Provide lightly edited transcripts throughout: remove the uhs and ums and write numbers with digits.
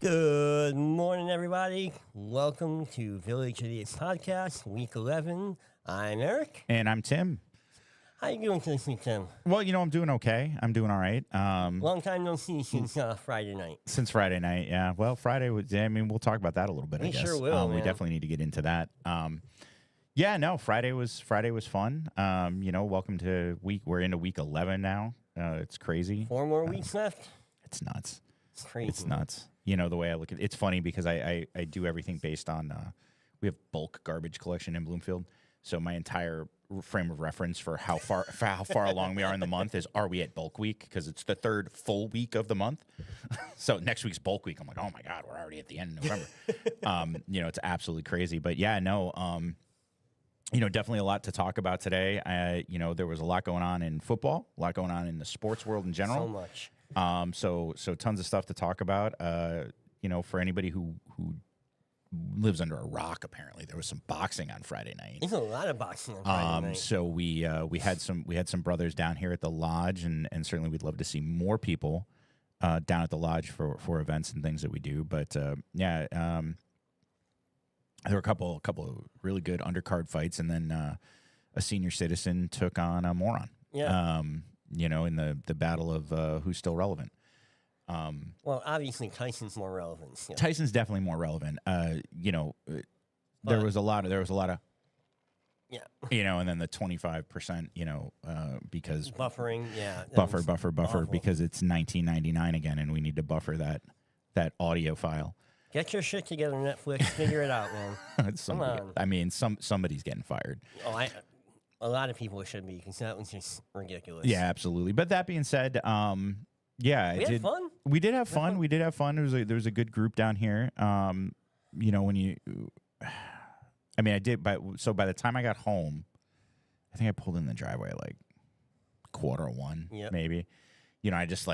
Good morning, everybody. Welcome to Village Idiots Podcast, Week 11. I'm Eric. And I'm Tim. How you doing this week, Tim? Well, I'm doing okay. I'm doing all right. Long time no see since Friday night. Since Friday night, yeah. Well, Friday was, we'll talk about that a little bit, I We guess. sure will, We man. definitely need to get into that. Friday was fun. Welcome to we're into week 11 now. It's crazy. 4 more weeks left. It's nuts. It's crazy. It's nuts. The way I look at it's funny because I do everything based on we have bulk garbage collection in Bloomfield. So my entire frame of reference for how far along we are in the month is, are we at bulk week? Because it's the third full week of the month. So next week's bulk week. I'm like, oh my God, we're already at the end of November. It's absolutely crazy. But yeah, no, definitely a lot to talk about today. There was a lot going on in football, a lot going on in the sports world in general. So much. So tons of stuff to talk about. For anybody who lives under a rock, apparently there was some boxing on Friday night. There's a lot of boxing on Friday night. So we had some brothers down here at the lodge, and certainly we'd love to see more people down at the lodge for events and things that we do. But there were a couple of really good undercard fights, and then a senior citizen took on a moron. Yeah. In the battle of who's still relevant. Well, obviously Tyson's more relevant. So. Tyson's definitely more relevant. There was a lot of Yeah. And then the 25%, because Buffering, yeah. that buffer was awful. because it's 1999 again, and we need to buffer that audio file. Get your shit together, Netflix. Figure it out, man. Somebody's getting fired. Oh, a lot of people should be, because that was just ridiculous. Yeah, absolutely. But that being said, We had fun. We did have fun. We did have fun. There was a good group down here. By the time I got home, I think I pulled in the driveway like 1:15, Yep. maybe. I just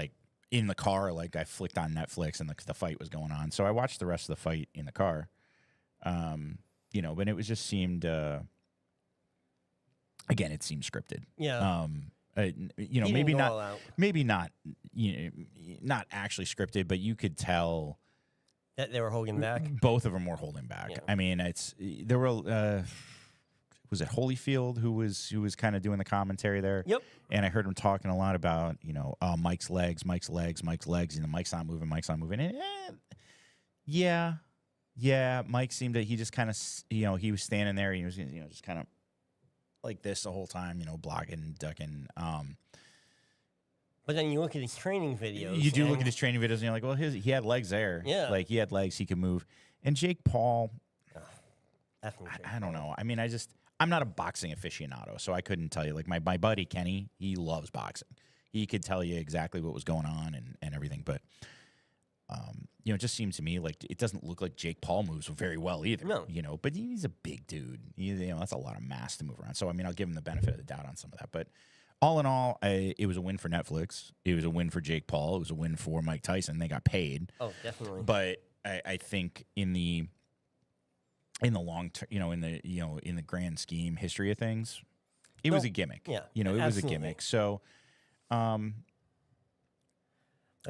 in the car, I flicked on Netflix and the fight was going on. So I watched the rest of the fight in the car. But it was just seemed, again, it seemed scripted. Yeah. Maybe not, not actually scripted, but you could tell That they were holding back. both of them were holding back. Yeah. There were, was it Holyfield who was kind of doing the commentary there? Yep. And I heard him talking a lot about, Mike's legs, Mike's legs, Mike's not moving. And, yeah, Mike seemed that he just kind of, he was standing there, he was, just kind of like this the whole time, blocking, ducking. But then you look at his training videos. You do look at his training videos, and you're like, well, he had legs there. Yeah. He had legs, he could move. And Jake Paul, Definitely. I don't know. I'm not a boxing aficionado, so I couldn't tell you. My buddy Kenny, he loves boxing. He could tell you exactly what was going on and everything. But, it just seems to me like it doesn't look like Jake Paul moves very well either. No. But he's a big dude. That's a lot of mass to move around. So, I'll give him the benefit of the doubt on some of that. But all in all, it was a win for Netflix. It was a win for Jake Paul. It was a win for Mike Tyson. They got paid. Oh, definitely. But I think in the long term, in the grand scheme history of things, it was a gimmick. Yeah, it was a absolutely. gimmick. So,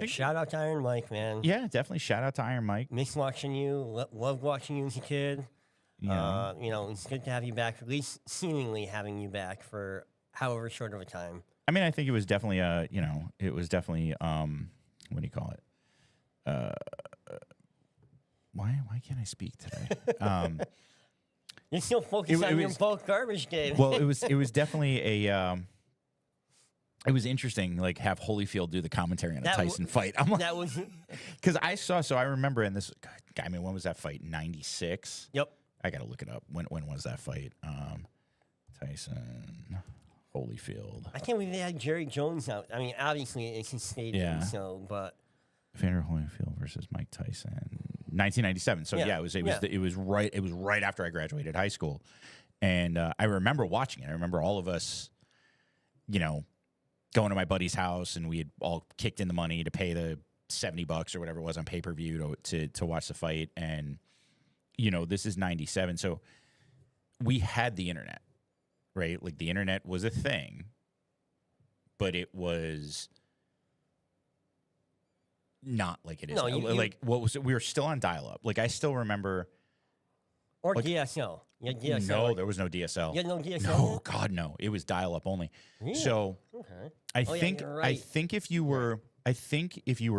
Shout out to Iron Mike, man. yeah, definitely shout out to Iron Mike. Miss watching you. Loved watching you as a kid. Yeah. It's good to have you back. At least seemingly having you back for however short of a time. I think it was definitely what do you call it? Why can't I speak today? You're still focused on your bulk garbage game. Well, it was definitely it was interesting, have Holyfield do the commentary on a Tyson fight. I'm like, that was. because I remember in this guy. When was that fight? 96. Yep. I got to look it up. When was that fight? Tyson, Holyfield. I can't believe they had Jerry Jones out. Obviously it's his stadium, Yeah. so but. Evander Holyfield versus Mike Tyson, 1997. So Yeah. it was right after I graduated high school, and I remember watching it. I remember all of us, going to my buddy's house, and we had all kicked in the money to pay the $70 or whatever it was on pay-per-view to watch the fight. And this is 97, so we had the internet, right? The internet was a thing, but it was not like it is. No, now. Like what was it? We were still on dial-up. Like I still remember. Or DSL. You had DSL. No, there was no DSL. You had no DSL? No, God, no. It was dial-up only. Really? So Okay. I Oh, yeah, think you're I right. think if you were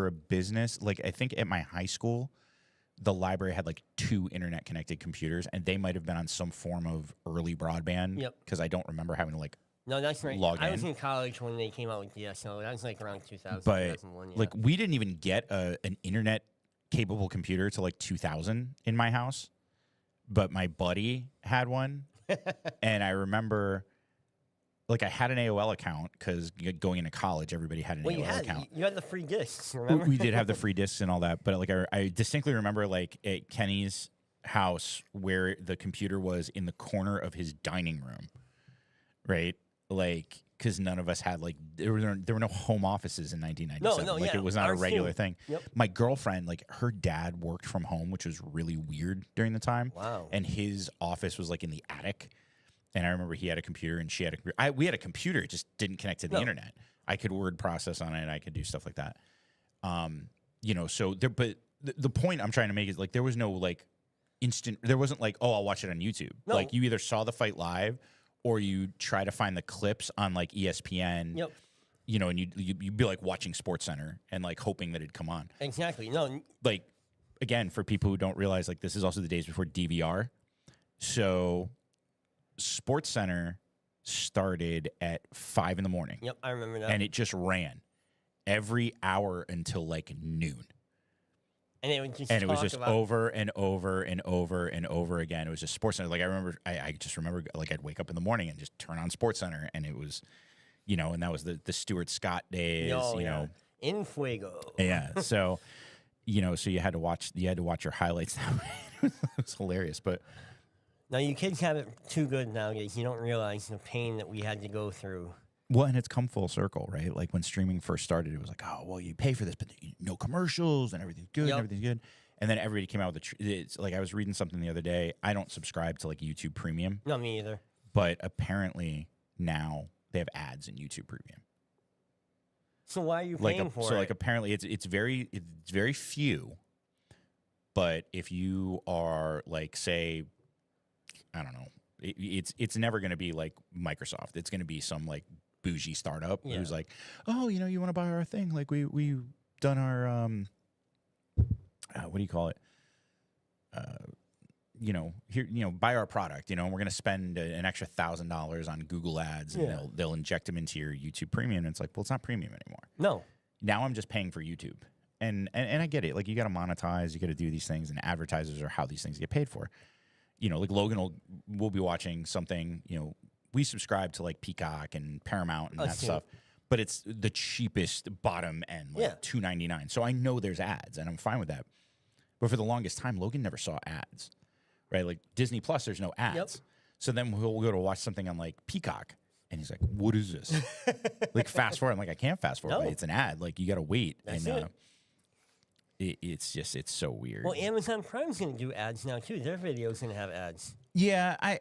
a business, like I think at my high school, the library had like 2 internet connected computers, and they might have been on some form of early broadband. Yep. Because I don't remember having to like No, that's right. log I was in. in college when they came out with DSL. That was like around 2000, But 2001. Yeah. like we didn't even get an internet capable computer to like 2000 in my house, but my buddy had one. And I remember like I had an AOL account because going into college everybody had an well, AOL account. you had the free discs, remember? We did have the free discs and all that, but like I distinctly remember like at Kenny's house where the computer was in the corner of his dining room, right? Like because none of us had like there were no home offices in 1997. No, like yeah, it was not a ours regular too. thing. Yep. My girlfriend, like her dad worked from home, which was really weird during the time. Wow. And his office was like in the attic. And I remember he had a computer and she had a computer. We had a computer, it just didn't connect to the internet. I could word process on it. I could do stuff like that. You know, so there. But the point I'm trying to make is like there was no like instant. There wasn't like, oh, I'll watch it on YouTube. No. Like you either saw the fight live, or you try to find the clips on like ESPN. Yep. You know, and you'd be like watching SportsCenter and like hoping that it'd come on. Exactly. No. Like again, for people who don't realize, like this is also the days before DVR. So SportsCenter started at 5 in the morning. Yep, I remember that. And it just ran every hour until like noon. And it would just And it was talk just about, over and over and over and over again. It was just SportsCenter. Like I just remember like I'd wake up in the morning and just turn on SportsCenter, and it was, you know, and that was the Stuart Scott days, Oh, you yeah. know. In Fuego. Yeah. So, you know, so you had to watch your highlights that way. It was hilarious. But Now, you kids have it too good nowadays. You don't realize the pain that we had to go through. well, and it's come full circle, right? Like when streaming first started, it was like, oh, well, you pay for this, but no commercials and everything's good, Yep. and everything's good. And then everybody came out with it's like I was reading something the other day. I don't subscribe to like YouTube Premium, Not me either. but apparently now they have ads in YouTube Premium. So why are you Like paying for so it? like apparently it's very few. But if you are like say, I don't know, it's never going to be like Microsoft. It's going to be some like bougie startup Yeah. who's like, oh, you know, you want to buy our thing? Like we've done our what do you call it? You know, here, you know, buy our product. You know, and we're going to spend an extra $1,000 on Google Ads, and Yeah. they'll inject them into your YouTube Premium. And it's like, well, it's not premium anymore. No. Now I'm just paying for YouTube. And I get it. Like you got to monetize, you got to do these things, and advertisers are how these things get paid for. You know, like Logan will be watching something. You know, we subscribe to like Peacock and Paramount and that see. stuff, but it's the cheapest bottom end, like Yeah. $2.99. So I know there's ads, and I'm fine with that. But for the longest time, Logan never saw ads, right? Like Disney Plus, there's no ads. Yep. So then we'll go to watch something on like Peacock, and he's like, "What is this?" Like fast forward. I'm like, I can't fast forward. No. It's an ad. Like you got to wait. That's and it. It's so weird. Well, Amazon Prime's going to do ads now, too. Their video's going to have ads. Yeah, I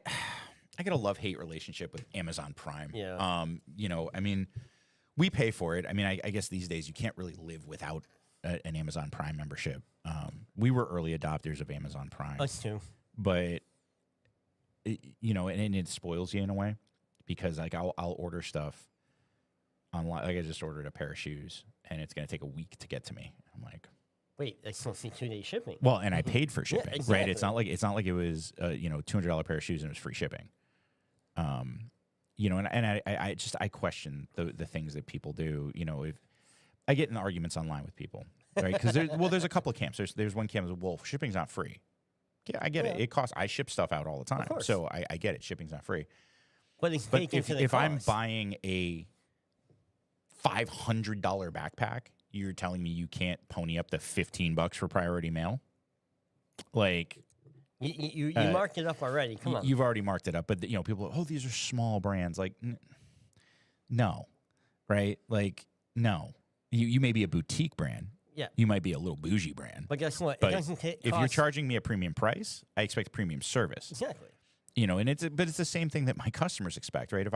got a love-hate relationship with Amazon Prime. Yeah. You know, I mean, we pay for it. I mean, I guess these days you can't really live without an Amazon Prime membership. We were early adopters of Amazon Prime, Us, too. but you know, and it spoils you in a way because like I'll order stuff online. Like I just ordered a pair of shoes, and it's going to take a week to get to me. I'm like, Wait, that's supposed to be 2-day shipping. well, and I paid for shipping, right? exactly. It's not like it was you know, $200 pair of shoes and it was free shipping. You know, and I question the things that people do. You know, if I get in arguments online with people, right? Because there's a couple of camps. There's one camp that's, well, shipping's not free. Yeah, I get it. It costs. I ship stuff out all the time, course. so I get it. Shipping's not free. But it's But baked into the if I'm cost. buying a $500 backpack, you're telling me you can't pony up the $15 for priority mail? Like You marked it up already. Come on. you've already marked it up, but you know, people, oh, these are small brands. Like, no, right? Like, no. You may be a boutique brand. Yeah. You might be a little bougie brand. But guess what? But it doesn't take. if you're charging me a premium price, I expect premium service. Exactly. You know, and it's the same thing that my customers expect, right? If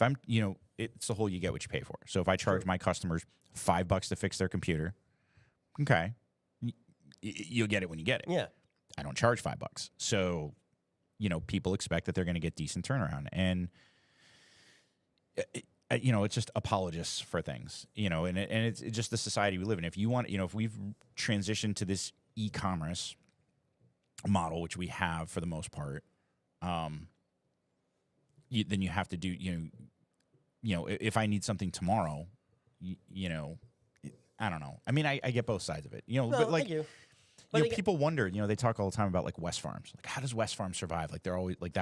I'm, you know, it's the whole you get what you pay for. So if I charge my customers $5 to fix their computer, Okay, you'll get it when you get it. Yeah. I don't charge $5, so people expect that they're going to get decent turnaround, and it's just apologists for things, and it's just the society we live in. If you want, if we've transitioned to this e-commerce model, which we have for the most part, then you have to do, if I need something tomorrow, I don't know. I mean, I get both sides of it, but like, people wonder, they talk all the time about like West Farms. Like, how does West Farms survive? Like, they're always like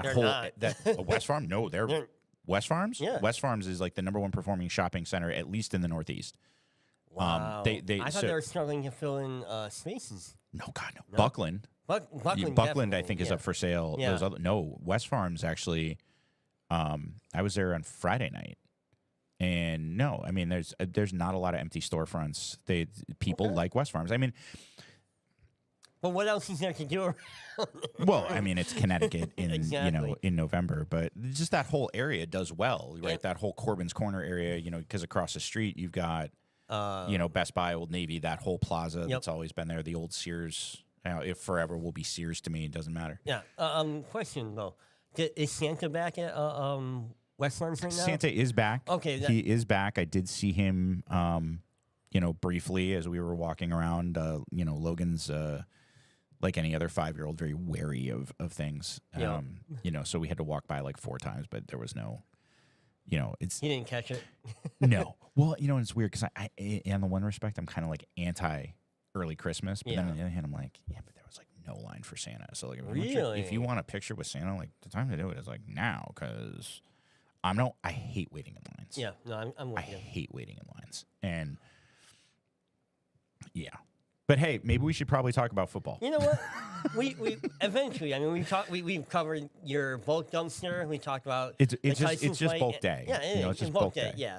West Farm? No, they're West Farms? Yeah. West Farms is like the #1 performing shopping center, at least in the Northeast. Wow. I thought they were struggling to fill in spaces. No, God, no. Buckland. Buckland, I think, is up for sale. Yeah. West Farms actually. I was there on Friday night, and no, I mean, there's not a lot of empty storefronts. People like West Farms. I mean, but what else is there to do? Well, I mean, it's Connecticut in Exactly. In November, but just that whole area does well, right? Yep. That whole Corbin's Corner area, because across the street you've got, Best Buy, Old Navy, that whole plaza that's always been there. The old Sears, it forever will be Sears to me. It doesn't matter. Yeah. Question though, is Santa back at West Farms right now? Santa is back. Okay, he is back. I did see him, briefly as we were walking around. Logan's. Like any other 5-year-old, very wary of things. Yeah. So we had to walk by like 4 times, but there was no, it's... He didn't catch it? No. Well, it's weird because I, in the one respect, I'm kind of like anti-early Christmas, but then on the other hand, I'm like, yeah, but there was like no line for Santa. So like, if you want a picture with Santa, like the time to do it is like now, because I hate waiting in lines. Yeah, no, I'm with you. I hate waiting in lines. And yeah. But hey, maybe we should probably talk about football. You know what? we eventually. I mean, we've covered your bulk dumpster. We talked about it's just bulk day. Yeah, it's just bulk day. Yeah,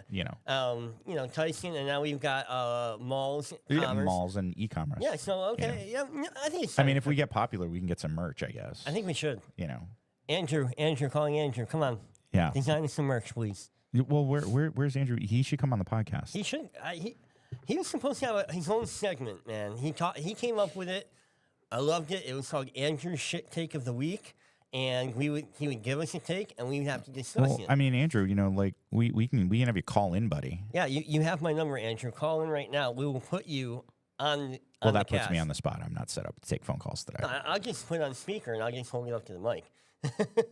Tyson, and now we've got malls, malls and e-commerce. Yeah, so okay, yeah, I think it's. I mean, if we get popular, we can get some merch. I guess. I think we should. Andrew, calling Andrew. Come on. Yeah. Design us some merch, please. Well, where's Andrew? He should come on the podcast. He should. He was supposed to have his own segment, man. He came up with it. I loved it. It was called Andrew's Shit Take of the Week, and he would give us a take, and we would have to discuss it. I mean, Andrew, like we can have you call in, buddy. Yeah, you have my number, Andrew. Call in right now. We will put you on. Well, that puts me on the spot. I'm not set up to take phone calls today. I'll just put it on speaker, and I'll just hold it up to the mic.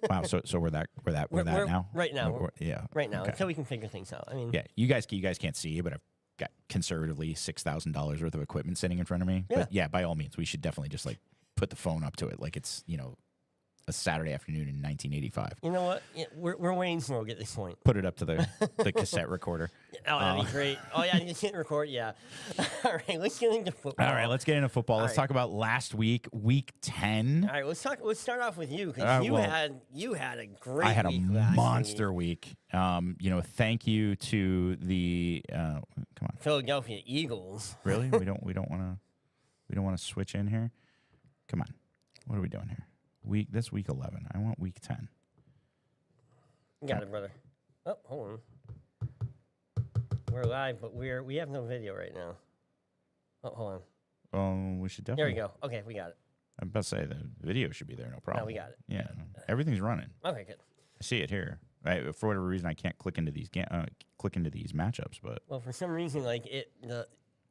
Wow, so we're that now. Right now, yeah, right now, okay. until we can figure things out. I mean, yeah, you guys can't see, but I've got conservatively $6,000 worth of equipment sitting in front of me. Yeah. But yeah, by all means, we should definitely just like put the phone up to it like it's a Saturday afternoon in 1985. You know what? Yeah, we're waiting for we'll get this point. Put it up to the cassette recorder. Oh, that'd be great. Oh yeah, just hit record. Yeah. All right, let's get into football. All right, let's get into football. Let's talk about last week, week 10. All right, let's start off with you because you had a great. I had a week monster week. Thank you to the come on, Philadelphia Eagles. Really? we don't want to switch in here. Come on, what are we doing here? This week 11. I want week 10. Got it, brother. Oh, hold on. We're live, but we have no video right now. Oh, hold on. We should definitely. There we go. Okay, we got it. I'm about to say the video should be there, no problem. No, we got it. Yeah, everything's running. Okay, good. I see it here. For whatever reason, I can't click into these matchups, but for some reason,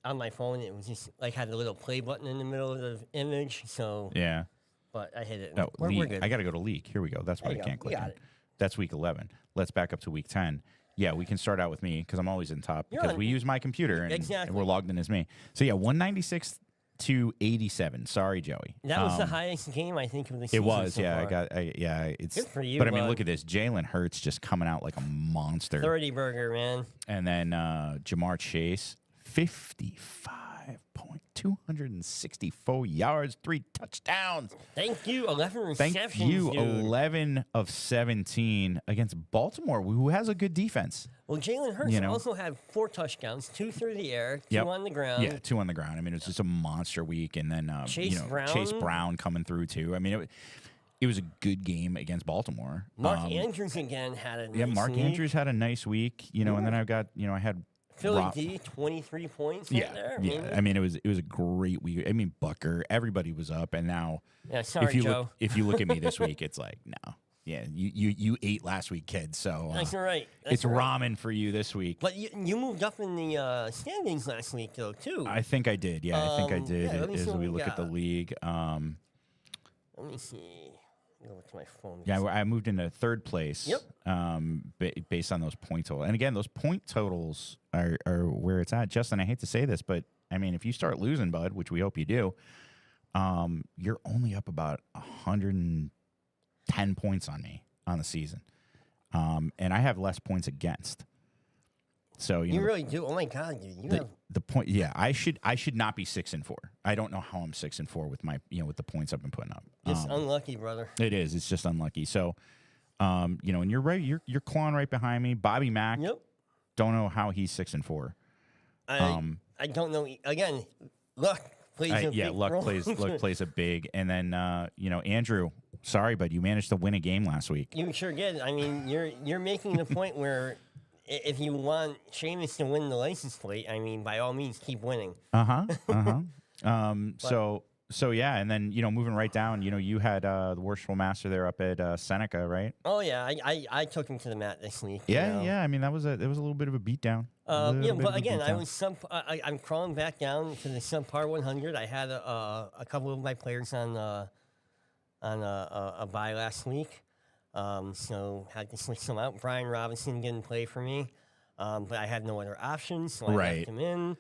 on my phone, it was just had a little play button in the middle of the image. So yeah. But I hit it. No, we're good. I got to go to leak. Here we go. That's why I can't click in. That's week 11. Let's back up to week 10. Yeah, we can start out with me because I'm always in top because we use my computer and we're logged in as me. So yeah, 196 to 87. Sorry, Joey. That was the highest game I think of the season. It was. So yeah, far. It's good for you. But I mean, look at this. Jalen Hurts just coming out like a monster. 30 burger, man. And then Jamar Chase, 264 yards, 3 touchdowns. Thank you. 11 receptions. Thank you. Dude. 11 of 17 against Baltimore, who has a good defense. Well, Jalen Hurts also had 4 touchdowns, 2 through the air, 2 on the ground. Yeah, 2 on the ground. I mean, it was just a monster week, and then Chase Brown coming through too. I mean, it was a good game against Baltimore. Mark Andrews again had a nice Mark week. Andrews had a nice week. And then I've got I had Philly D, 23 points right there. Yeah. I mean, it was a great week. I mean, Bucker, everybody was up, and now Yeah, sorry, Joe. If you look at me this week, it's like no. Yeah, you ate last week, kid. So That's right. It's ramen for you this week. But you moved up in the standings last week, though, too. I think I did. Yeah, I think I did. Yeah, as we look at the league. Let me see. Go to my phone. Yeah, I moved into third place. Yep. Based on those point totals, and again, those point totals are where it's at. Justin, I hate to say this, but I mean, if you start losing, bud, which we hope you do, you're only up about 110 points on me on the season, and I have less points against. So you know, really do. Oh my God, dude! You have the point. Yeah, I should not be 6-4. I don't know how I'm 6-4 with my with the points I've been putting up. Just unlucky, brother. It is. It's just unlucky. So, and you're right. You're clawing right behind me. Bobby Mack. Yep. Don't know how he's 6-4. I don't know. Again, luck plays a big luck role. plays a big. And then Andrew. Sorry, but you managed to win a game last week. You sure did. I mean, you're making the point where if you want Sheamus to win the license plate, I mean, by all means, keep winning. So yeah, and then moving right down, you had the Worshipful Master there up at Seneca, right? Oh yeah, I took him to the mat this week. Yeah. I mean, it was a little bit of a beatdown. But again, I'm crawling back down to the subpar 100. I had a couple of my players on a bye last week, so had to switch them out. Brian Robinson didn't play for me, but I had no other options, so I left him in.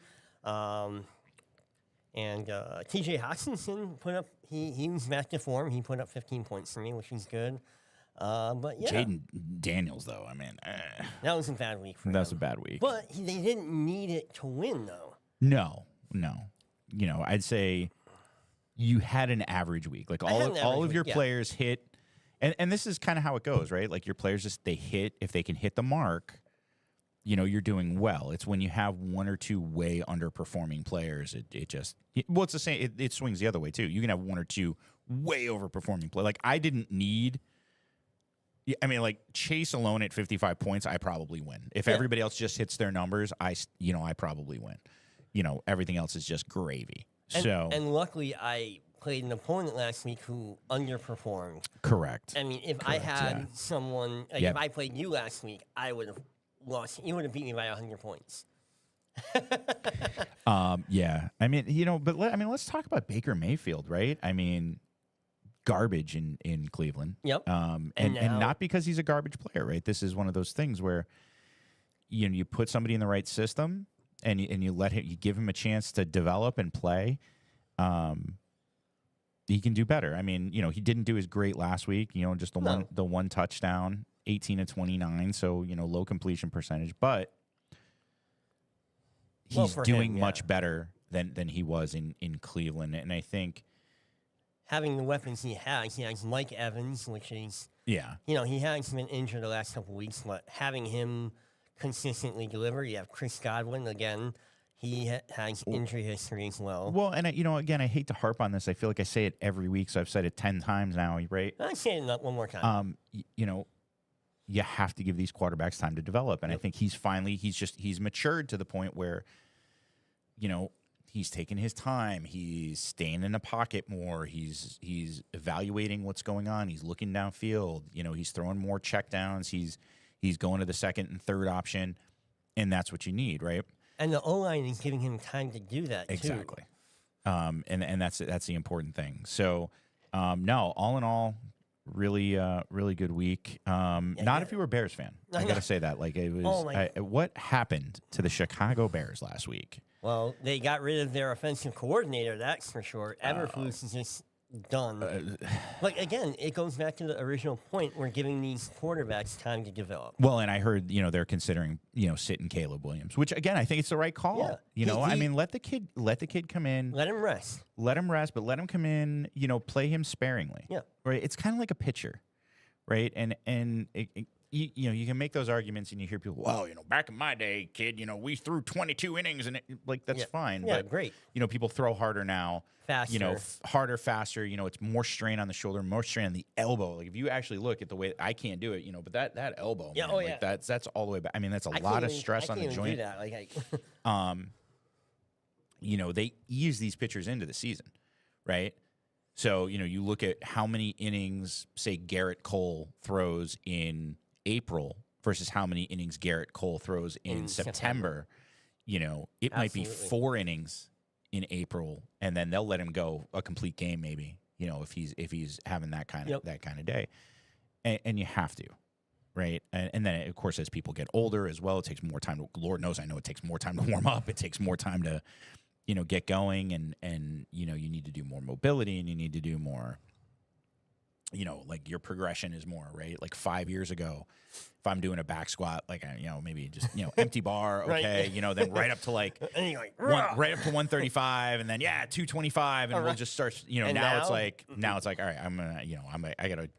And TJ Hawkinson put up. He was back to form. He put up 15 points for me, which was good. But yeah, Jaden Daniels, though, I mean, that was a bad week for him. That was a bad week. But they didn't need it to win, though. No. I'd say you had an average week. Like all of your players hit, and this is kind of how it goes, right? Like your players they hit. If they can hit the mark, you're doing well. It's when you have one or two way underperforming players, it's the same. It swings the other way too. You can have one or two way overperforming play. Like I didn't need. I mean, like Chase alone at 55 points, I probably win. If everybody else just hits their numbers, I probably win. Everything else is just gravy. And luckily, I played an opponent last week who underperformed. Correct. I mean, if I had someone, if I played you last week, I would have lost. You would have beat me by 100 points. Yeah. I mean, but let's talk about Baker Mayfield, right? I mean, garbage in Cleveland. Yep. And not because he's a garbage player, right? This is one of those things where you put somebody in the right system and you give him a chance to develop and play. He can do better. I mean, he didn't do as great last week, just the one touchdown, 18 to 29, so low completion percentage, but he's doing much better than he was in Cleveland. And I think having the weapons he has Mike Evans, which is he has been injured the last couple of weeks, but having him consistently deliver, you have Chris Godwin again. He has injury history as well. Well, and again, I hate to harp on this. I feel like I say it every week, so I've said it 10 times now, right? I'll say it one more time. You have to give these quarterbacks time to develop, and I think he's matured to the point where, he's taking his time. He's staying in the pocket more. He's evaluating what's going on. He's looking downfield. He's throwing more checkdowns. He's going to the second and third option, and that's what you need, right? And the O-line is giving him time to do that, exactly. And that's the important thing. So, no, all in all, really good week. Not if you were a Bears fan. I got to say that. Like it was. What happened to the Chicago Bears last week? Well, they got rid of their offensive coordinator. That's for sure. Eberflus is just done. But again, it goes back to the original point. We're giving these quarterbacks time to develop. Well, and I heard they're considering sitting Caleb Williams, which again I think it's the right call. Yeah. I mean, let the kid come in. Let him rest. Let him rest, but let him come in. Play him sparingly. Yeah. Right. It's kind of like a pitcher, right? And you know, you can make those arguments, and you hear people, well, you know, back in my day, kid, you know, we threw 22 innings, and like that's fine. Yeah, but, great. You know, people throw harder now. You know, Faster. harder, faster. You know, it's more strain on the shoulder, more strain on the elbow. Like if you actually look at the way I can't do it, you know, but that elbow, Yeah, man, oh, like yeah. that's all the way back. I mean, that's a I lot can't of even- stress I on can't the even joint. do that. Like, You know, they ease these pitchers into the season, right? So, you know, you look at how many innings, say, Garrett Cole throws in April versus how many innings Garrett Cole throws in September. You know, it might be Absolutely. 4 innings in April, and then they'll let him go a complete game, maybe. You know, if he's having that kind of day, and you have to, right? And then of course, as people get older as well, it takes more time. Lord knows, I know it takes more time to warm up. It takes more time to, you know, get going, and you know, you need to do more mobility, and you need to do more. You know, like your progression is more, right? Like 5 years ago, if I'm doing a back squat, like you know, maybe just, you know, empty bar, Right. okay, you know, then right up to like and you're like, right up to 135, and then 225, and we'll Alright. just start. You know, And now it's now? like all right, I'm gonna, you know, I gotta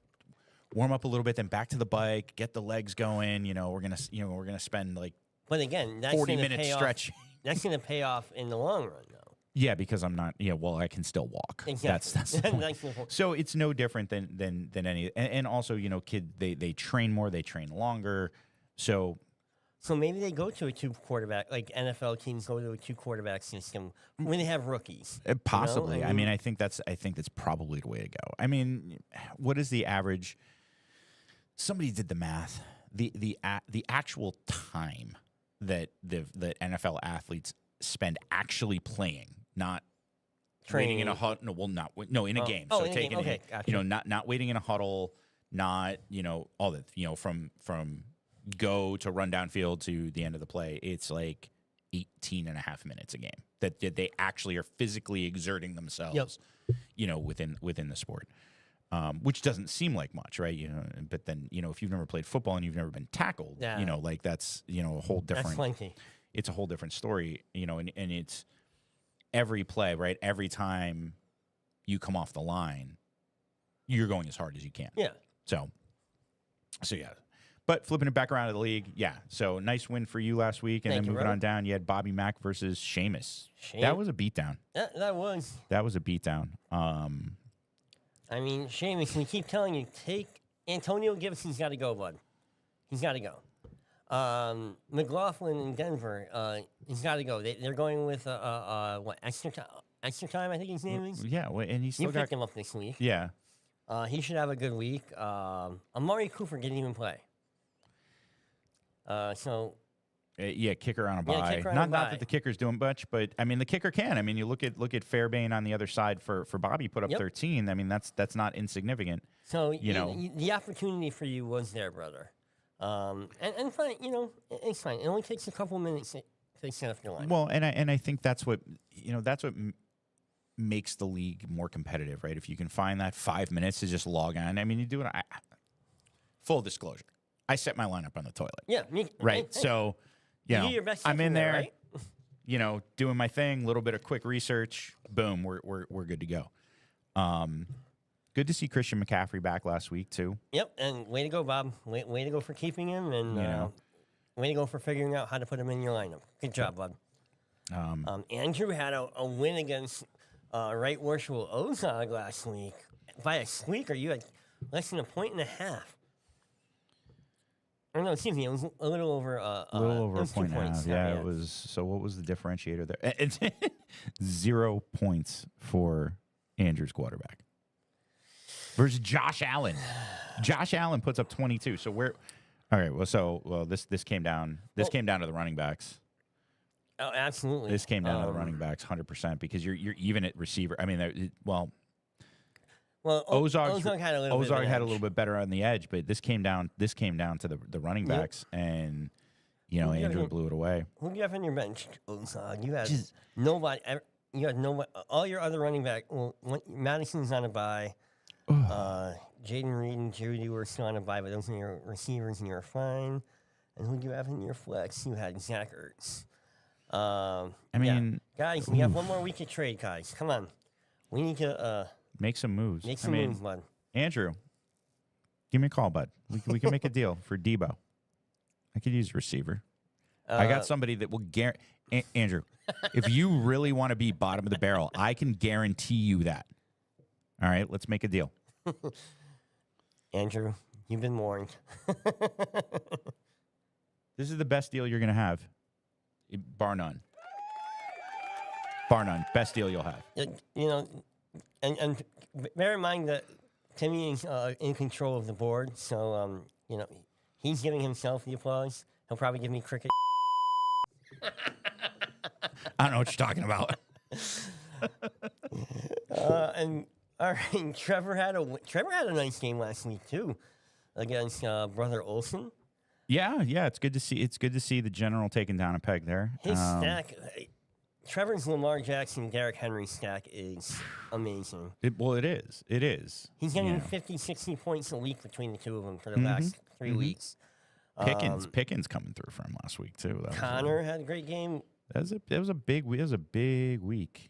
warm up a little bit, then back to the bike, get the legs going. You know, we're gonna spend like But again, that's 40 gonna minutes pay off- stretching. That's going to pay off in the long run, though. Yeah, because I'm not. Yeah, well, I can still walk. Exactly. That's the point. That's the point. So it's no different than any, and also, you know, they train more, they train longer. So So maybe they go to a 2-quarterback, like NFL teams go to a 2-quarterback system when they have rookies. possibly. You know? I mean, I think that's probably the way to go. I mean, what is the average? Somebody did the math. The actual time that the NFL athletes spend actually playing, not waiting in a huddle. No, in a game. Oh, So in a game. taking Okay, it, gotcha. you know, not waiting in a huddle, not, you know, all that, you know, from go to run downfield to the end of the play. It's like 18 and a half minutes a game that they actually are physically exerting themselves, you know, within the sport. Which doesn't seem like much, right? You know, but then, you know, if you've never played football and you've never been tackled, Yeah. you know, like that's, you know, a whole That's different. plenty. It's a whole different story, you know, and it's every play, right? Every time you come off the line, you're going as hard as you can. Yeah. So yeah. But flipping it back around to the league, yeah. So nice win for you last week, and Thank then you, moving brother. on down, you had Bobby Mack versus Sheamus. Shame- That was a beatdown. That was. That was a beatdown. I mean, Seamus, we keep telling you, take Antonio Gibson's got to go, bud. He's got to go. McLaughlin in Denver, he's got to go. They're going with what extra time? Extra time, I think his name is. Yeah, well, and he You still got. picked him up this week. Yeah. He should have a good week. Amari Cooper didn't even play. So Yeah, kicker on a Yeah, bye. kicker on Not a not bye. that the kicker's doing much, but I mean the kicker can. I mean you look at Fairbairn on the other side for Bobby put up Yep. 13. I mean that's not insignificant. So You know. the opportunity for you was there, brother. And fine, you know, it's fine. It only takes a couple minutes to set up your line. Well, and I think that's what makes the league more competitive, right? If you can find that 5 minutes to just log on. I mean, you do it. Full disclosure, I set my lineup on the toilet, Yeah, me, right? hey, So, you you know, do your best I'm in thinking there, right? you know, doing my thing, a little bit of quick research, boom, we're good to go. Good to see Christian McCaffrey back last week too. Yep, and way to go, Bob. Way to go for keeping him, and You know. way to go for figuring out how to put him in your lineup. Good job, bud. Andrew had a win against Right Worshipful Ozog last week by a squeaker. You had less than 1.5 points. Or no, excuse me, it was a little over A little it over a was 2 point and a points. half. Yeah, it was. So what was the differentiator there? It's 0 points for Andrew's quarterback versus Josh Allen. Josh Allen puts up 22. So we're all right. Well, this came down. This came down to the running backs. Oh, absolutely. This came down to the running backs 100% because you're even at receiver. I mean, Well, Ozark Ozark had a little bit of an had a edge. little bit better on the edge, but this came down to the running Yep. backs, and you know Yeah, Andrew yeah. blew it away. Who do you have on your bench, Ozog? You had nobody. You had nobody. All your other running back. Well, Madison's on a bye. Jaden Reed and Judy were still on a bye, but those are your receivers, and you're fine. And who do you have in your flex? You had Zach Ertz. I mean, guys, we have one more week to trade, guys. Come on, we need to make some moves. make some I mean, moves, bud. Andrew, Give me a call, bud. We can make a deal for Debo. I could use a receiver. I got somebody that will guarantee. Andrew, if you really want to be bottom of the barrel, I can guarantee you that. All right, let's make a deal. Andrew, you've been warned. This is the best deal you're going to have, bar none. Bar none. Best deal you'll have. You know, and bear in mind that Timmy is in control of the board, so you know, he's giving himself the applause. He'll probably give me cricket. I don't know what you're talking about. And all right, Trevor had a nice game last week too, against Brother Olson. Yeah, it's good to see. It's good to see the general taking down a peg there. His stack, Trevor's Lamar Jackson, Derrick Henry stack is amazing. It is. It is. He's getting 50, 60 points a week between the two of them for the last 3 weeks. Pickens coming through for him last week too. Connor had a great game. That was a big week. There's a big week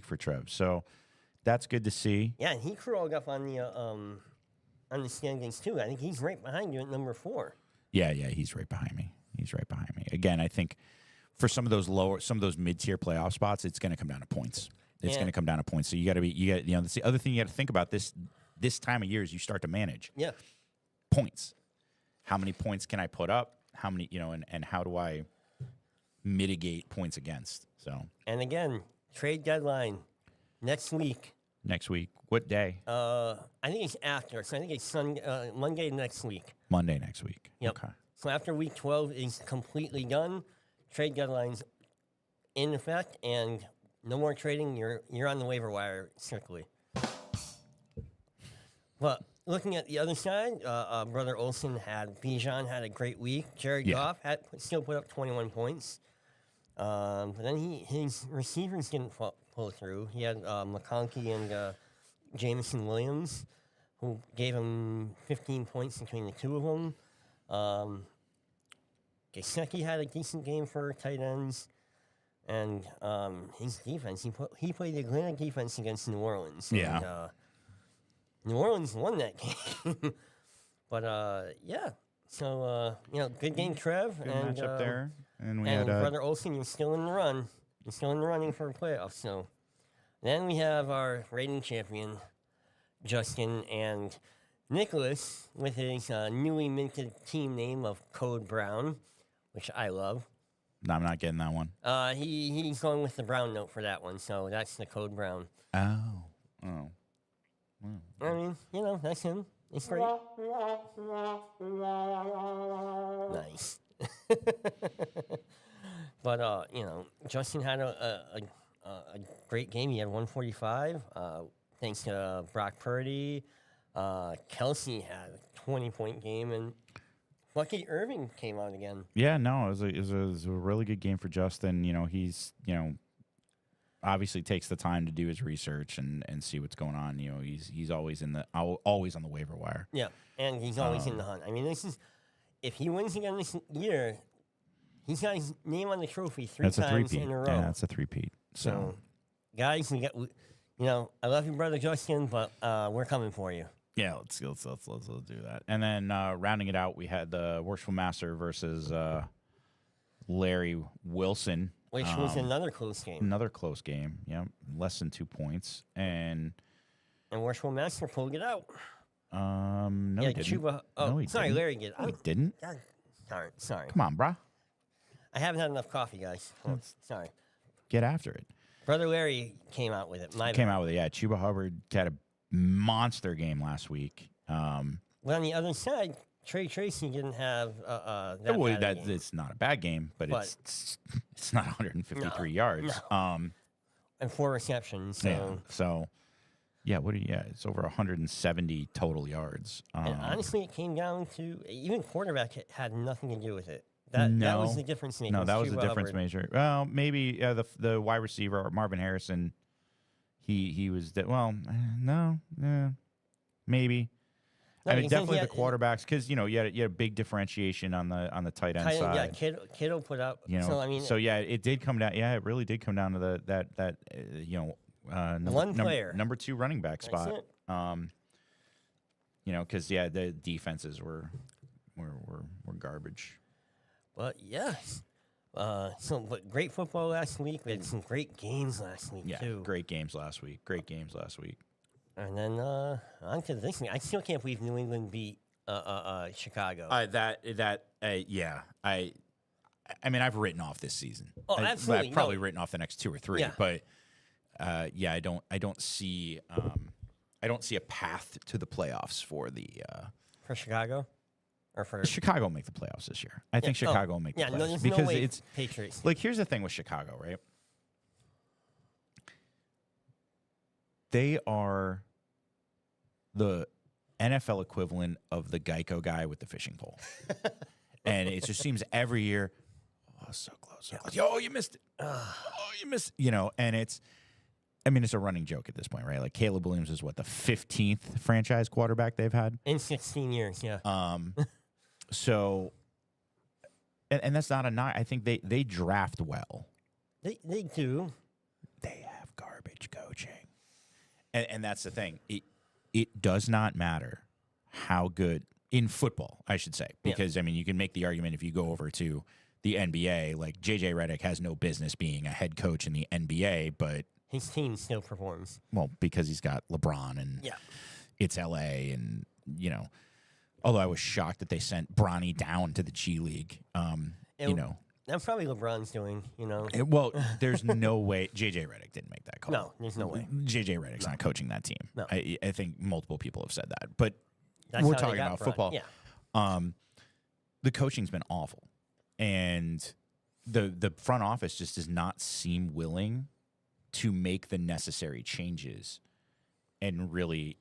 for Trev. So that's good to see. Yeah, and he crawled up on the standings too. I think he's right behind you at number 4. Yeah, he's right behind me. Again, I think for some of those mid-tier playoff spots, it's going to come down to points. It's going to come down to points. So that's the other thing you got to think about this time of year is you start to manage. Yeah. Points. How many points can I put up? How many, and how do I mitigate points against? So. And again, trade deadline next week. Next week. What day? I think it's after. So I think it's Monday next week. Monday next week. Yep. Okay. So after week 12 is completely done, trade deadline's in effect, and no more trading. You're on the waiver wire strictly. But looking at the other side, Brother Olson Bijan had a great week. Jared Goff still put up 21 points. But then his receivers didn't pull through. He had McConkey and Jameson Williams, who gave him 15 points between the two of them. Gesicki had a decent game for tight ends. And his defense, he played the Atlanta defense against New Orleans. Yeah. And, New Orleans won that game. But, yeah. So, good game, Trev. Good and matchup there. And we and had Brother Olson, you're still in the run. You're still in the running for the playoffs. So then we have our reigning champion, Justin, and Nicholas with his newly minted team name of Code Brown, which I love. No, I'm not getting that one. He's going with the brown note for that one, so that's the Code Brown. Oh. I mean, that's him. It's great. Nice. But, Justin had a great game. He had 145, thanks to Brock Purdy. Kelsey had a 20-point game, and Bucky Irving came out again. Yeah, no, it was a really good game for Justin. He's, obviously takes the time to do his research and see what's going on. He's always always on the waiver wire. Yeah, and he's always in the hunt. I mean, if he wins again this year, he's got his name on the trophy three times in a row. Yeah, that's a three-peat. So, guys, I love you, brother Justin, but we're coming for you. Yeah, let's do that. And then rounding it out, we had the Worshipful Master versus Larry Wilson. Which was another close game. Another close game, yeah. Less than 2 points. And Worshipful Master pulled it out. No, he didn't. Sorry, Larry did. No, he didn't. Sorry. Come on, brah. I haven't had enough coffee, guys. Sorry. Get after it. Brother Larry came out with it. Yeah. Chuba Hubbard had a monster game last week. But on the other side, Trey Tracy didn't have it's not a bad game, but it's not 153 yards. No. And 4 receptions. So. It's over 170 total yards. And honestly, it came down to even quarterback had nothing to do with it. That was the difference maker. No, that was the difference maker. Well, maybe the wide receiver Marvin Harrison. He was maybe. No, I mean, definitely the quarterbacks because you had a big differentiation on the tight end side. Yeah, Kittle put up. It did come down. Yeah, it really did come down to that one player, number 2 running back spot. You know, because the defenses were garbage. But yeah. But great football last week. We had some great games last week Yeah, too. great games last week. And then on to this week. I still can't believe New England beat Chicago. I mean, I've written off this season. Oh, absolutely. I've probably written off the next 2 or 3. Yeah. But I don't see a path to the playoffs for the for Chicago, or for Chicago will make the playoffs this year. I think Chicago will make the playoffs no, there's because no way it's Patriots. like, here's the thing with Chicago, right? They are the NFL equivalent of the Geico guy with the fishing pole. And it just seems every year, so close. Yo, you missed it. You missed it. You know, and it's a running joke at this point, right? Like, Caleb Williams is what, the 15th franchise quarterback they've had? In 16 years, yeah. So, and that's not a knock. I think they draft well. They do. They have garbage coaching. And that's the thing. It does not matter how good in football, I should say, because I mean, you can make the argument if you go over to the NBA, like JJ Redick has no business being a head coach in the NBA, but his team still performs. Well, because he's got LeBron and it's LA, and you know. Although I was shocked that they sent Bronny down to the G League. You know, that's probably LeBron's doing. You know, well, there's no way JJ Redick didn't make that call. No, there's no way. JJ Redick's not coaching that team. No. I think multiple people have said that, but That's we're how they talking got about Bron. football. Yeah. The coaching's been awful, and the front office just does not seem willing to make the necessary changes. And really,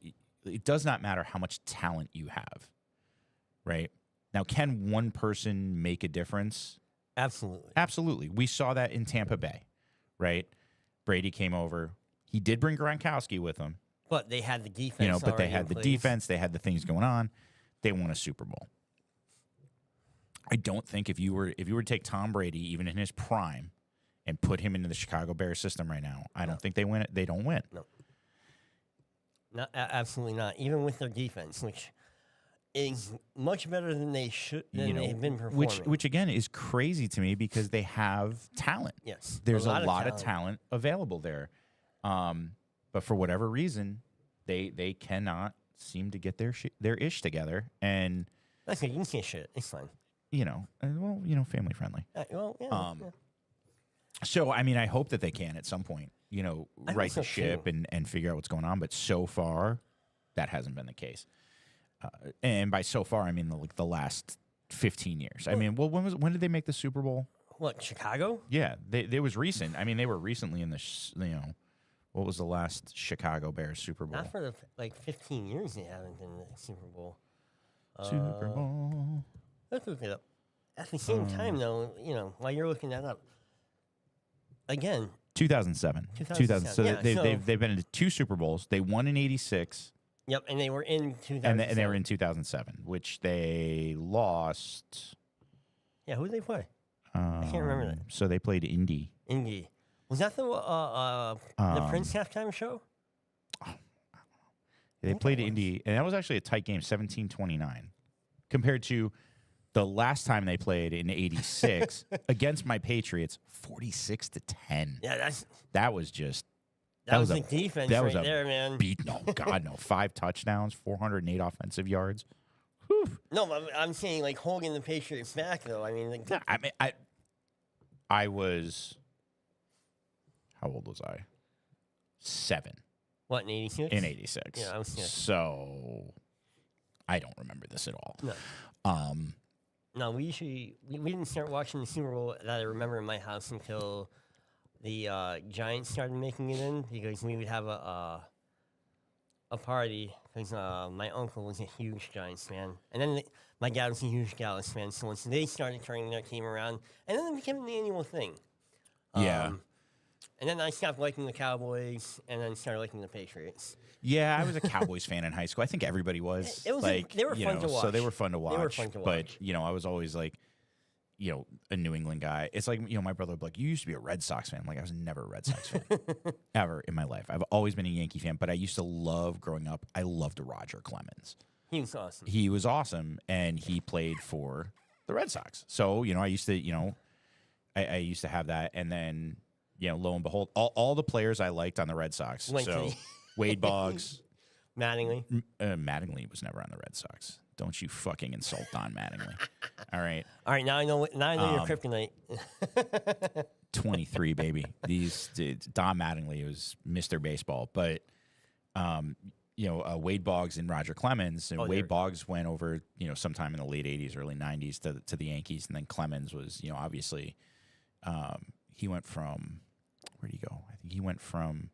it does not matter how much talent you have. Right? Now, can one person make a difference? Absolutely. Absolutely. We saw that in Tampa Bay, right? Brady came over. He did bring Gronkowski with him. But they had the defense. You know, but they already had in the place. defense. They had the things going on. They won a Super Bowl. I don't think if you were to take Tom Brady, even in his prime, and put him into the Chicago Bears system right now, I don't think they win it. They don't win. No. Absolutely not. Even with their defense, which is much better than they should than they've been performing. Which again is crazy to me because they have talent. Yes, There's a lot of talent available there, but for whatever reason, they cannot seem to get their ish together. And that's good. You can say shit. It's fine. You know, family friendly. Yeah. So I mean, I hope that they can at some point, right so the ship and figure out what's going on. But so far, that hasn't been the case. And by so far, I mean the last 15 years. I mean, when did they make the Super Bowl? What, Chicago? Yeah, they was recent. I mean, they were recently in the what was the last Chicago Bears Super Bowl? Not for 15 years they haven't been in the Super Bowl. Super Bowl. Let's look it up. At the same time, though, while you're looking that up, again, 2007. 2007. So Yeah, they've been into 2 Super Bowls. They won in '86. Yep, and they were in 2007. And they were in 2007, which they lost. Yeah, who did they play? I can't remember that. So they played Indy. Indy. Was that the Prince halftime show? They played Indy, and that was actually a tight game, 17-29, compared to the last time they played in '86 against my Patriots, 46-10. Yeah, that was just. That was the defense there, man. No, God, no. 5 touchdowns, 408 offensive yards. Whew. No, I'm saying holding the Patriots back, though. I mean, I was. How old was I? 7. What, in '86? In '86. Yeah, I was 6. So I don't remember this at all. No. No, we didn't start watching the Super Bowl that I remember in my house until the Giants started making it in, because we would have a party because my uncle was a huge Giants fan, and then my dad was a huge Dallas fan. So once they started turning their team around, and then it became an annual thing. Yeah. And then I stopped liking the Cowboys, and then started liking the Patriots. Yeah, I was a Cowboys fan in high school. I think everybody was. It was they were fun to watch. So they were fun to watch. They were fun to watch. But I was always a New England guy. It's like, my brother would be like, you used to be a Red Sox fan. I'm like, I was never a Red Sox fan ever in my life. I've always been a Yankee fan, but I used to love growing up. I loved Roger Clemens. He was awesome. he was awesome, and he played for the Red Sox. So I used to I used to have that, and then lo and behold, all the players I liked on the Red Sox. Went to So the- Wade Boggs, Mattingly. Mattingly was never on the Red Sox. Don't you fucking insult Don Mattingly. All right. All right, now I know your kryptonite. 23, baby. Don Mattingly was Mr. Baseball, but Wade Boggs and Roger Clemens, and Wade Boggs went over sometime in the late 80s, early 90s to the Yankees, and then Clemens was obviously he went from where'd he go? I think he went from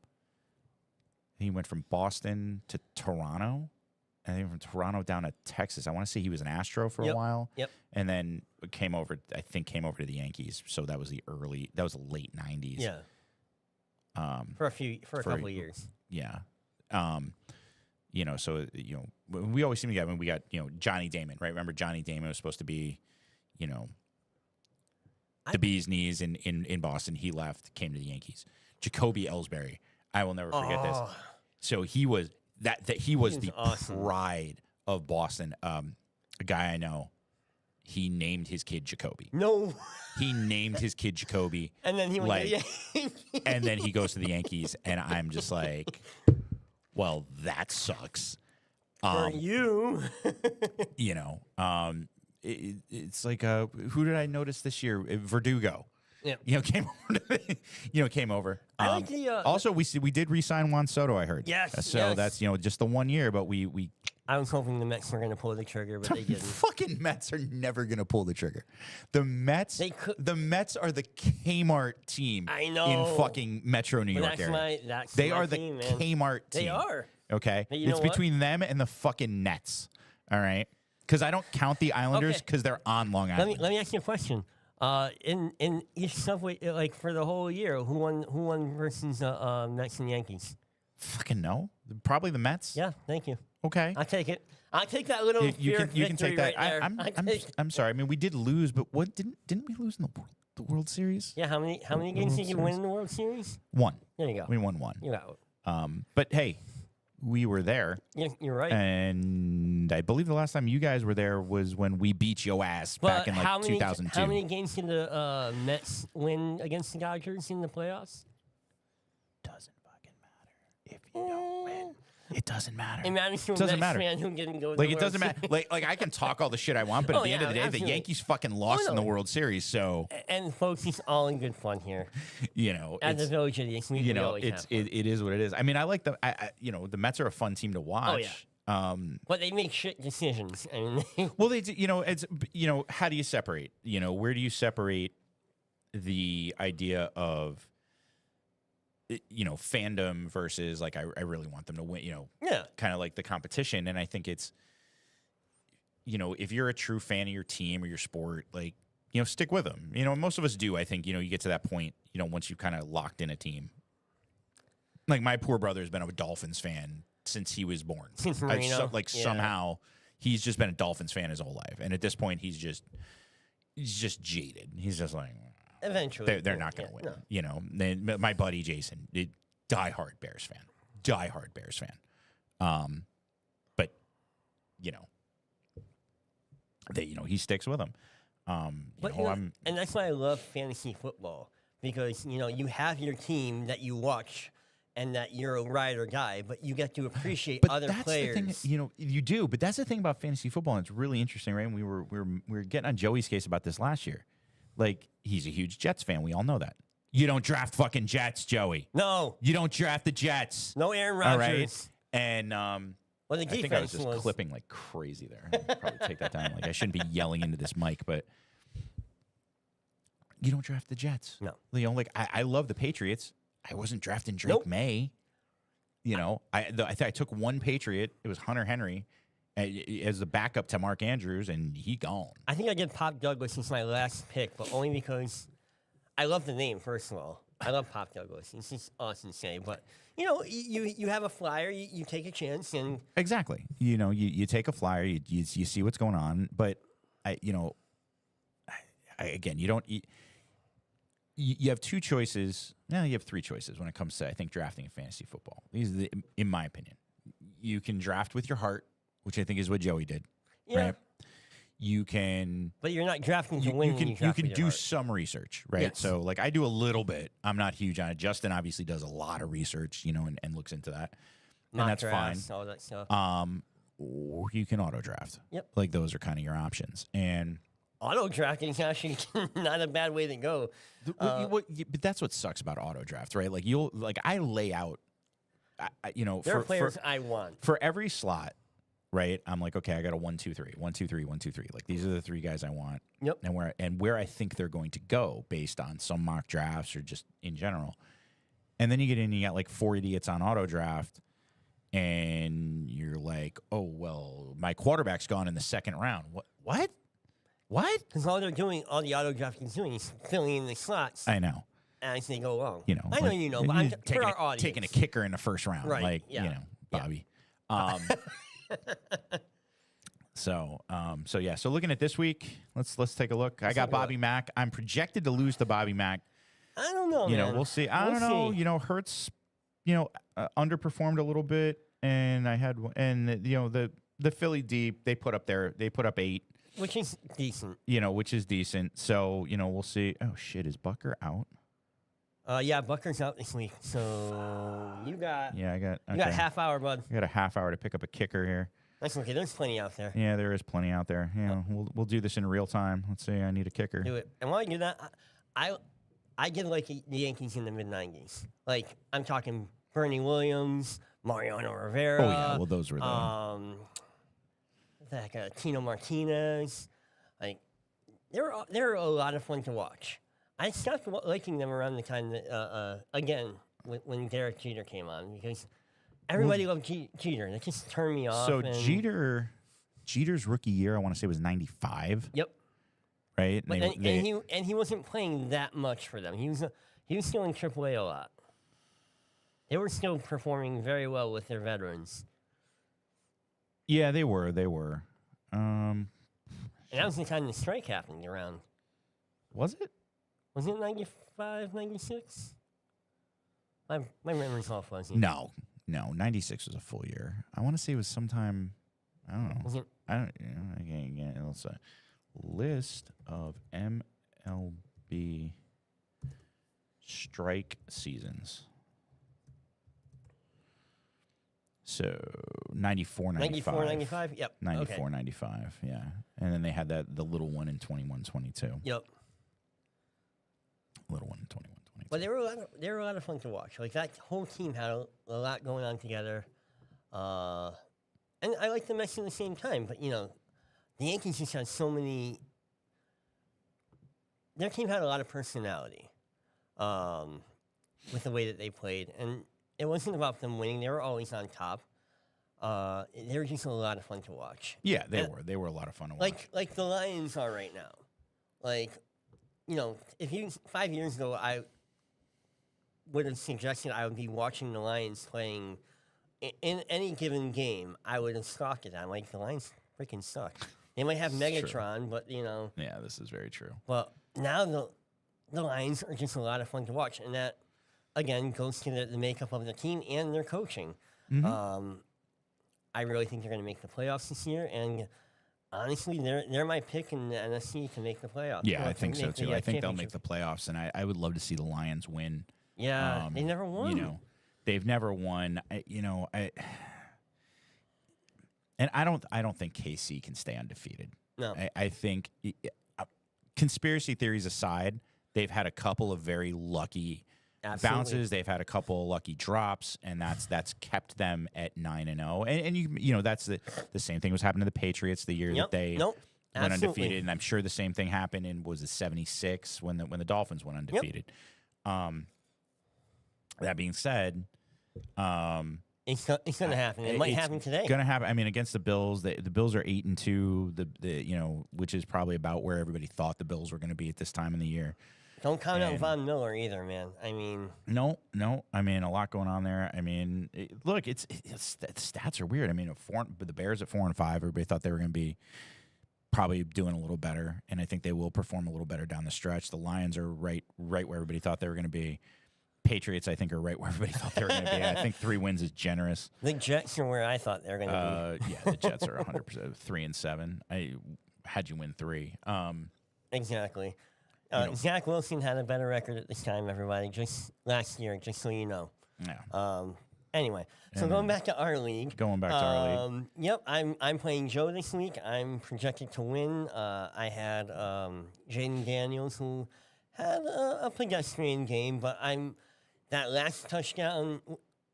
Boston to Toronto. I think from Toronto down to Texas. I want to say he was an Astro for a while. Yep. And then came over to the Yankees. So that was the late 90s. Yeah. For a couple of years. Yeah. We always seem to get when we got, Johnny Damon, right? Remember Johnny Damon was supposed to be, the bee's knees in Boston. He left, came to the Yankees. Jacoby Ellsbury. I will never forget this. So he was he was the awesome. pride of Boston. A guy I know, he named his kid Jacoby. No. He named his kid Jacoby. And then he went to the Yankees. And then he goes to the Yankees, and I'm just like, well, that sucks. For you. It's like who did I notice this year? Verdugo. Yeah. Came over. I like the, also, we did re-sign Juan Soto, I heard. Yes, So yes. that's just the 1 year, but we I was hoping the Mets were going to pull the trigger, but they didn't. fucking Mets are never gonna pull the trigger. The Mets, the Mets are the Kmart team. I know. In fucking Metro New York area. They are the team, man. Kmart team. They are. Okay, But you it's know what? between them and the fucking Nets. All right, because I don't count the Islanders Okay. because they're on Long Island. Let me ask you a question. In each subway, like for the whole year, who won versus Mets and Yankees? Fucking no. Probably the Mets. Yeah, thank you. Okay. I'll take it. I'll take that little You can victory take that. right there. I'm sorry. I mean, we did lose, but what didn't we lose in the World Series? Yeah, how many games did you win in the World Series? One. There you go. We won one. You got it. But hey, we were there, You're right. and I believe the last time you guys were there was when we beat your ass But back in like 2002. How many games did the Mets win against the Dodgers in the playoffs? Doesn't fucking matter if you don't win. It doesn't matter. It matters to a Doesn't Mets matter. fan who didn't go to Like the it doesn't World matter. Like I can talk all the shit I want, but at Oh, the end of yeah, the day, absolutely. the Yankees fucking lost in the no. World Series. So Series. And folks, it's all in good fun here. At At the Village Idiots, we always have fun. it is what it is. I mean, I like the Mets are a fun team to watch. yeah. But they make shit decisions. I mean, Well, they do, it's how do you separate? Where do you separate the idea of fandom versus like I really want them to win, yeah. kind of like the competition. And I think it's if you're a true fan of your team or your sport, like stick with them. Most of us do. I think you get to that point, once you kind of locked in a team. Like my poor brother's been a Dolphins fan since he was born. Since Marino, yeah. Somehow he's just been a Dolphins fan his whole life, and at this point he's just jaded. He's just like Eventually. they're not going to win. No. Then my buddy Jason, diehard Bears fan. But he sticks with them. But and that's why I love fantasy football, because you have your team that you watch and that you're a ride or die, but you get to appreciate But other that's players. the thing, you do. But that's the thing about fantasy football, and it's really interesting, right? And we were getting on Joey's case about this last year. Like, he's a huge Jets fan. We all know that. You don't draft fucking Jets, Joey. No, You don't draft the Jets. no Aaron All Rodgers. right. And Well, the I think I was defense just was. clipping like crazy there. I'll probably take that down. Like, I shouldn't be yelling into this mic, but you don't draft the Jets. No. Like I love the Patriots. I wasn't drafting Drake Nope. May. I took one Patriot. It was Hunter Henry as the backup to Mark Andrews, and he gone. I think I did Pop Douglas as my last pick, but only because I love the name. First of all, I love Pop Douglas. It's just awesome to say. But you have a flyer, you take a chance, and Exactly. You take a flyer, you see what's going on, but again, you don't. You have two choices. No, you have three choices when it comes to, I think, drafting in fantasy football. These are in my opinion. You can draft with your heart, which I think is what Joey did. Yeah. Right? You can But you're not drafting to win. you can do some research, right? Yes. So like I do a little bit. I'm not huge on it. Justin obviously does a lot of research, and looks into that. And that's fine. All that stuff. Or you can auto draft. Yep. Like those are kind of your options. And Auto drafting is actually not a bad way to go. but that's what sucks about auto draft, right? Like I lay out, There are players I want. for every slot, right? I'm like, okay, I got a 1, 2, 3, 1, 2, 3, 1, 2, 3. Like these are the 3 guys I want. Yep. And where I think they're going to go based on some mock drafts or just in general. And then you get in, you got like 4 idiots on auto draft, and you're like, oh well, my quarterback's gone in the 2nd round. What? Because all the auto drafting is doing is filling in the slots I know. as they go along. I know, but I'm taking for our audience. taking a kicker in the 1st round, Right, like yeah. Bobby. So yeah. So looking at this week, let's take a look. I got Bobby Mack. I'm projected to lose to Bobby Mack. I don't know, man. We'll see. I don't know. See. Hurts, underperformed a little bit, and the Philly deep they put up 8. Which is decent. Which is decent. So, we'll see. Oh, shit. Is Bucker out? Yeah, Bucker's out this week. So you got Yeah, I got you got half hour, bud. I got a half hour to pick up a kicker here. That's okay. There's plenty out there. Yeah, there is plenty out there. We'll do this in real time. Let's say I need a kicker. Do it. And while you do that, I get like the Yankees in the mid-90s. Like, I'm talking Bernie Williams, Mariano Rivera. Oh, yeah. Well, those were the... Tino Martinez. Like, they're a lot of fun to watch. I stopped liking them around the time that, again, when Derek Jeter came on, because everybody loved Jeter. That just turned me off. So Jeter's rookie year, I want to say, was 95. Yep. Right? But, and he wasn't playing that much for them. He was still in AAA a lot. They were still performing very well with their veterans. Yeah, they were. And that was the time the strike happened around. Was it? Was it 95, 96? My memory's all fuzzy. No. 96 was a full year. I want to say it was sometime. I don't know. Was it? I don't. Again, let's list of MLB strike seasons. So 94, 95. 94, 95? Yep. 94, okay. 95, yeah. And then they had the little one in 21, 22. Yep. Little one in 21, 22. But they were a lot of fun to watch. Like, that whole team had a lot going on together. And I like the Mets at the same time. But, the Yankees just had so many... Their team had a lot of personality with the way that they played. And it wasn't about them winning. They were always on top. They were just a lot of fun to watch. Yeah, they were. They were a lot of fun to watch. Like the Lions are right now. Like, if 5 years ago, I would have suggested I would be watching the Lions playing in any given game, I would have scoffed at that. Like, the Lions freaking suck. They might have Megatron, but, Yeah, this is very true. Well, now the Lions are just a lot of fun to watch. And that, again, goes to the makeup of the team and their coaching. Mm-hmm. I really think they're going to make the playoffs this year. And honestly, they're my pick in the NFC to make the playoffs. Yeah, I think so, too. I think they'll make the playoffs, and I would love to see the Lions win. Yeah, they never won. They've never won. And I don't think KC can stay undefeated. No. I think, conspiracy theories aside, they've had a couple of very lucky bounces. They've had a couple of lucky drops, and that's kept them at 9-0. And that's the same thing was happening to the Patriots the year that they went undefeated. And I'm sure the same thing happened in '76 when the Dolphins went undefeated. That being said, it's going to happen. It might happen today. Going to happen. I mean, against the Bills, the Bills are 8-2. Which is probably about where everybody thought the Bills were going to be at this time in the year. Don't count out Von Miller either, man. I mean, no. I mean, a lot going on there. I mean, look, the stats are weird. I mean, the Bears at 4-5. Everybody thought they were going to be probably doing a little better, and I think they will perform a little better down the stretch. The Lions are right where everybody thought they were going to be. Patriots, I think, are right where everybody thought they were going to be. I think 3 wins is generous. The Jets are where I thought they were going to be. Yeah, the Jets are 100% 3-7. I had you win 3. Exactly. know- Zach Wilson had a better record at this time, everybody, just last year, just so you know. Yeah. Anyway, so And going back to our league. Going back to our league. Yep, I'm playing Joe this week. I'm projected to win. I had Jaden Daniels, who had a pedestrian game, but that last touchdown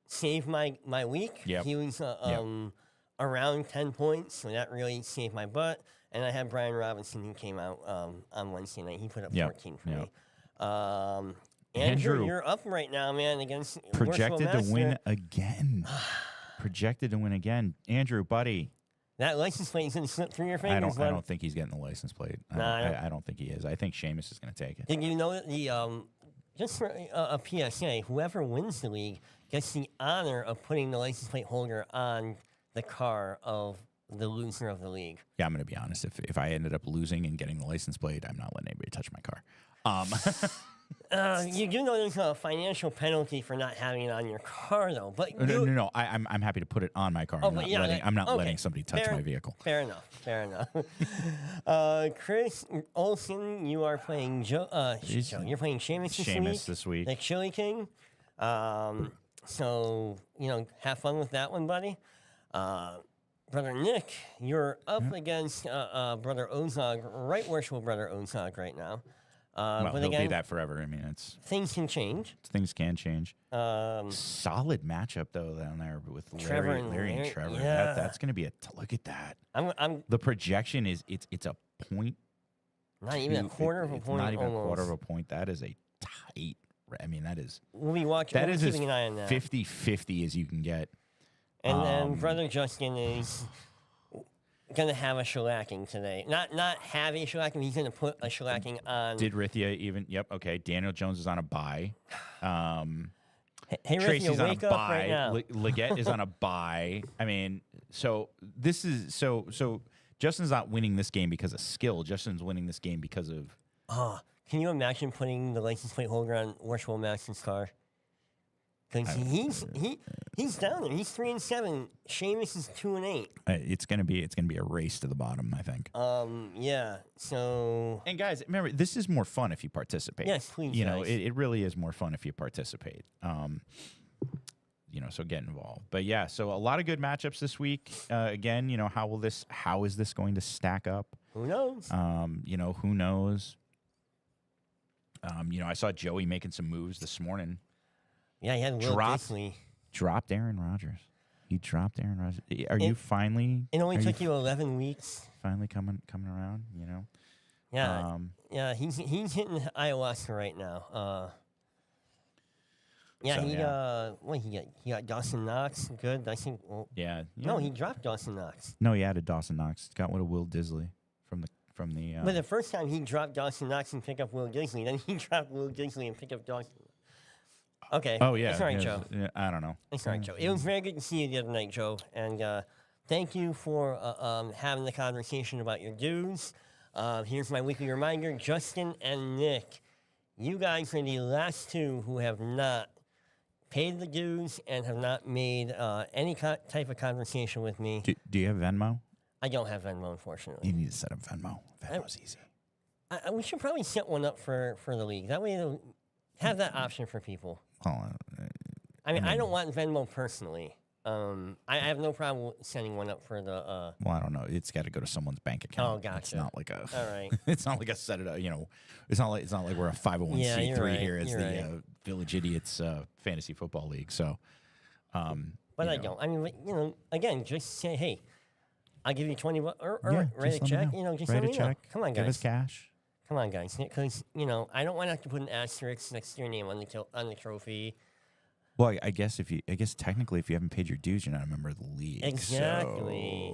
saved my week. Yep. He was around 10 points, so that really saved my butt. And I had Brian Robinson, who came out on Wednesday night. He put up 14 for me. Andrew, you're up right now, man, against Projected Worshipful to win Master. again. Projected to win again. Andrew, buddy. That license plate is going to slip through your fingers. I bud. don't think he's getting the license plate. Nah, I don't think he is. I think Seamus is going to take it. Did you know that just for a PSA, whoever wins the league gets the honor of putting the license plate holder on the car of the loser of the league? Yeah, I'm going to be honest. If I ended up losing and getting the license plate, I'm not letting anybody touch my car. You do know there's a financial penalty for not having it on your car, though. But No. I'm happy to put it on my car. Oh, I'm but not yeah, letting, that- I'm not okay. letting somebody touch my vehicle. Fair enough. Chris Olson, you are playing Joe. You're playing Seamus this week. the Chili King. So have fun with that one, buddy. Brother Nick, you're up against Brother Ozog, right worshipful Brother Ozog right now. Well, but he'll again, be that forever. I mean, things can change. things can change. Solid matchup though down there with Trevor Larry, and Larry and Larry, Trevor. yeah. That's going to be look at that. I'm The projection is it's a point. not even a quarter of a It's point. not even almost. a quarter of a point. That is a tight. I mean, that is We'll be watching. that we'll is be as keeping an eye on that. 50-50 as you can get. And then Brother Justin is gonna have a shellacking today. Not have a shellacking. He's gonna put a shellacking on. Did Rithia even? Yep. Okay. Daniel Jones is on a bye. Hey, Tracy's Ricky, on wake a up bye. right now. Leggett is on a bye. I mean, so this is so Justin's not winning this game because of skill. Justin's winning this game because of Can you imagine putting the license plate holder on Worshipful Master's car? Because he's down there. He's 3-7. Seamus is 2-8. it's gonna be a race to the bottom, I think. Yeah. So And guys, remember, this is more fun if you participate. Yes, please, You know, guys. it really is more fun if you participate. So get involved. But yeah, so a lot of good matchups this week. Again, how is this going to stack up? who knows? Who knows? I saw Joey making some moves this morning. Yeah, he had Will dropped- Dissly. Dropped Aaron Rodgers. He dropped Aaron Rodgers. Are you finally? It only are took you 11 weeks. finally coming around? Yeah, yeah, he's hitting ayahuasca right now. Yeah, he got Dawson Knox. Good. I think. Well, Yeah. no, he dropped Dawson Knox. No, he added Dawson Knox. Got rid of Will Disley from the. But the first time he dropped Dawson Knox and picked up Will Disley, then he dropped Will Disley and picked up Dawson. Okay. Oh yeah. It's all right, yeah, Joe. yeah, I don't know. It's all right, Joe. It was very good to see you the other night, Joe. And thank you for having the conversation about your dues. Here's my weekly reminder: Justin and Nick, you guys are the last two who have not paid the dues and have not made any type of conversation with me. Do you have Venmo? I don't have Venmo, unfortunately. You need to set up Venmo. Venmo's easy. We should probably set one up for the league. That way, it'll have that option for people. Well, I mean, I don't want Venmo personally. I have no problem setting one up for the. I don't know. It's got to go to someone's bank account. Oh, gotcha. It's not like a. All right. It's not like a set it up. It's not like we're a 501c3 Yeah, you're right, here as you're the right. Village Idiots fantasy football league. So, But I don't. I mean, again, just say, hey, I'll give you $20 or write a just let check. me know. Just Write let a me check. know. Come on, Give us guys. cash. Come on, guys. Because I don't want to have to put an asterisk next to your name on the trophy. Well, I guess technically, if you haven't paid your dues, you're not a member of the league. Exactly.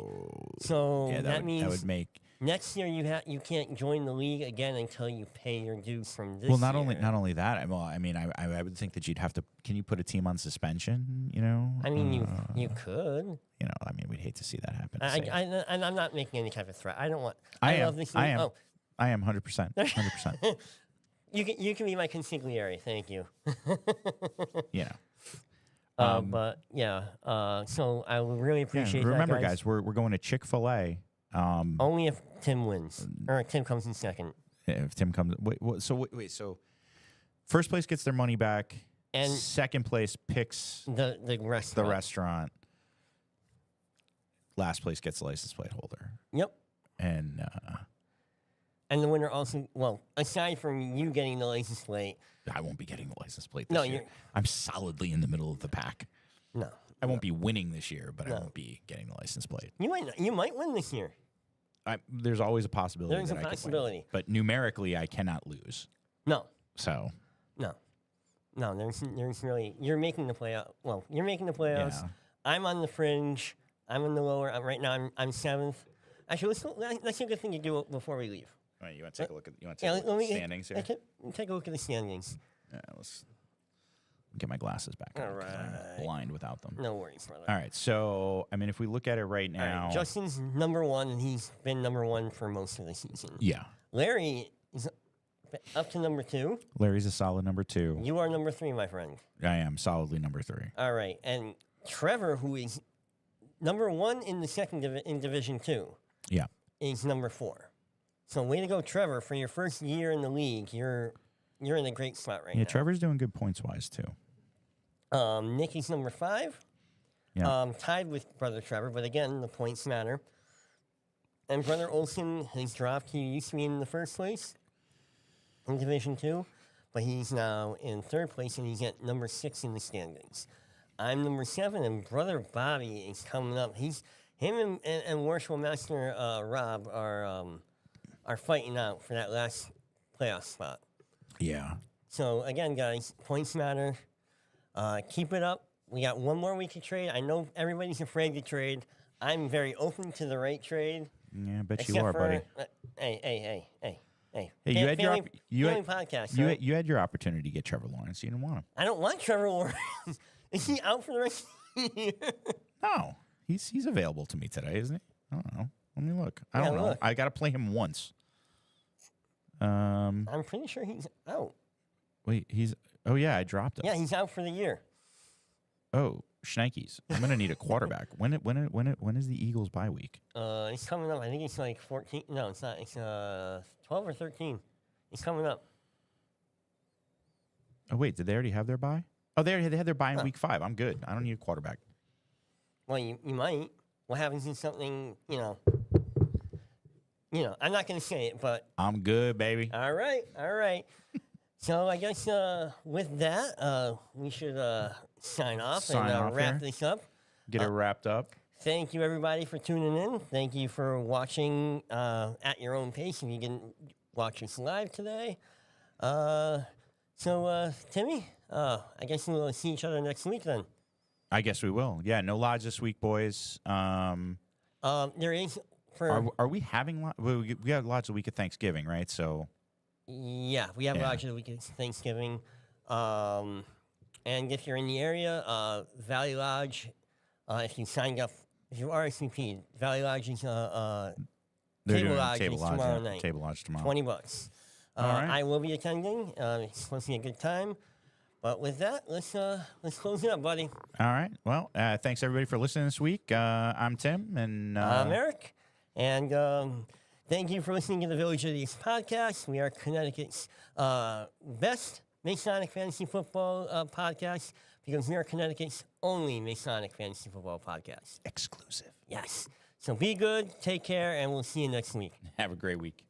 So Yeah, that means that would make. next year you can't join the league again until you pay your dues from this. Well, not year. only that. I would think that you'd have to. Can you put a team on suspension? I mean, you could. We'd hate to see that happen. And I'm not making any type of threat. I don't want. I love this league. am. Oh, I am 100%. 100%. You can be my consigliere. Thank you. You know. But yeah, so I would really Yeah, appreciate remember, that, guys, we're going to Chick-fil-A. Only if Tim wins or Tim comes in second. If Tim comes, wait. So first place gets their money back, And second place picks the restaurant. the restaurant. Last place gets the license plate holder, Yep. and And the winner also, well, aside from you getting the license plate, I won't be getting the license plate this No, year. you're- I'm solidly in the middle of the pack. no. I won't be winning this year, but I No. won't be getting the license plate. You might win this year. There's always a possibility. There's a that I could win. possibility. But numerically, I cannot lose. No. So No. No, there's really, you're making the playoff. Well, you're making the playoffs. Yeah. I'm on the fringe. I'm in the lower. Right now, I'm seventh. Actually, that's a good thing to do before we leave. all right, you want to take a look at Let me standings here? take a look at the standings. Yeah, let's get my glasses back. on, 'cause I'm Alright. blind without them. No worries, brother. All right, so I mean, if we look at it right All right, now, Justin's number one, and he's been number one for most of the season. yeah, Larry is up to number two. Larry's a solid number 2. You are number three, my friend. I am solidly number 3. All right, and Trevor, who is number one in the second in Division 2, Yeah, is number 4. So way to go, Trevor! For your first year in the league, you're in a great spot right yeah. now. Trevor's doing good points wise too. Nick is number 5. Yeah, Tied with brother Trevor, but again, the points matter. And brother Olson has dropped. He used to be in the first place in Division 2, but he's now in third place, and he's at number 6 in the standings. I'm number 7, and brother Bobby is coming up. Him and Worshipful Master Rob are fighting out for that last playoff spot. yeah. So again, guys, points matter. Keep it up. We got one more week to trade. I know everybody's afraid to trade. I'm very open to the right trade. Yeah, I bet you Except are, for, buddy. Hey. Hey, you had your family podcast. you so had, you had your opportunity to get Trevor Lawrence. You didn't want him. I don't want Trevor Lawrence. Is he out for the rest of the year? No, he's available to me today, isn't he? I don't know. Let me look. I Yeah, don't know. look. I got to play him once. I'm pretty sure he's out. Wait, oh yeah, I dropped him. Yeah, he's out for the year. Oh, Schneikes. I'm gonna need a quarterback. When is the Eagles bye week? It's coming up. I think it's like 14. No, it's not. It's 12 or 13. It's coming up. Oh wait, did they already have their bye? Oh, they had their bye in week 5. I'm good. I don't need a quarterback. Well, you might. What happens if something, I'm not going to say it, but I'm good, baby. all right. So I guess with that, we should sign off Sign and off wrap here. this up. Get it wrapped up. Thank you, everybody, for tuning in. Thank you for watching at your own pace if you didn't watch us live today. So, Timmy, I guess we'll see each other next week then. I guess we will. Yeah, no lodge this week, boys. There is for Are we having we have lodge the week of Thanksgiving, right? So yeah, we have Yeah. Lodge of the Week of Thanksgiving. And if you're in the area, Valley Lodge, if you signed up, if you RSVP'd, Valley Lodge is they're Table doing Lodge table is lodge, tomorrow yeah, night. Table lodge tomorrow. $20. All right. I will be attending. It's supposed to be a good time. But with that, let's close it up, buddy. All right. Well, thanks everybody for listening this week. I'm Tim, and I'm Eric, and thank you for listening to the Village of These podcast. We are Connecticut's best Masonic fantasy football podcast because we are Connecticut's only Masonic fantasy football podcast. exclusive. Yes. So be good, take care, and we'll see you next week. Have a great week.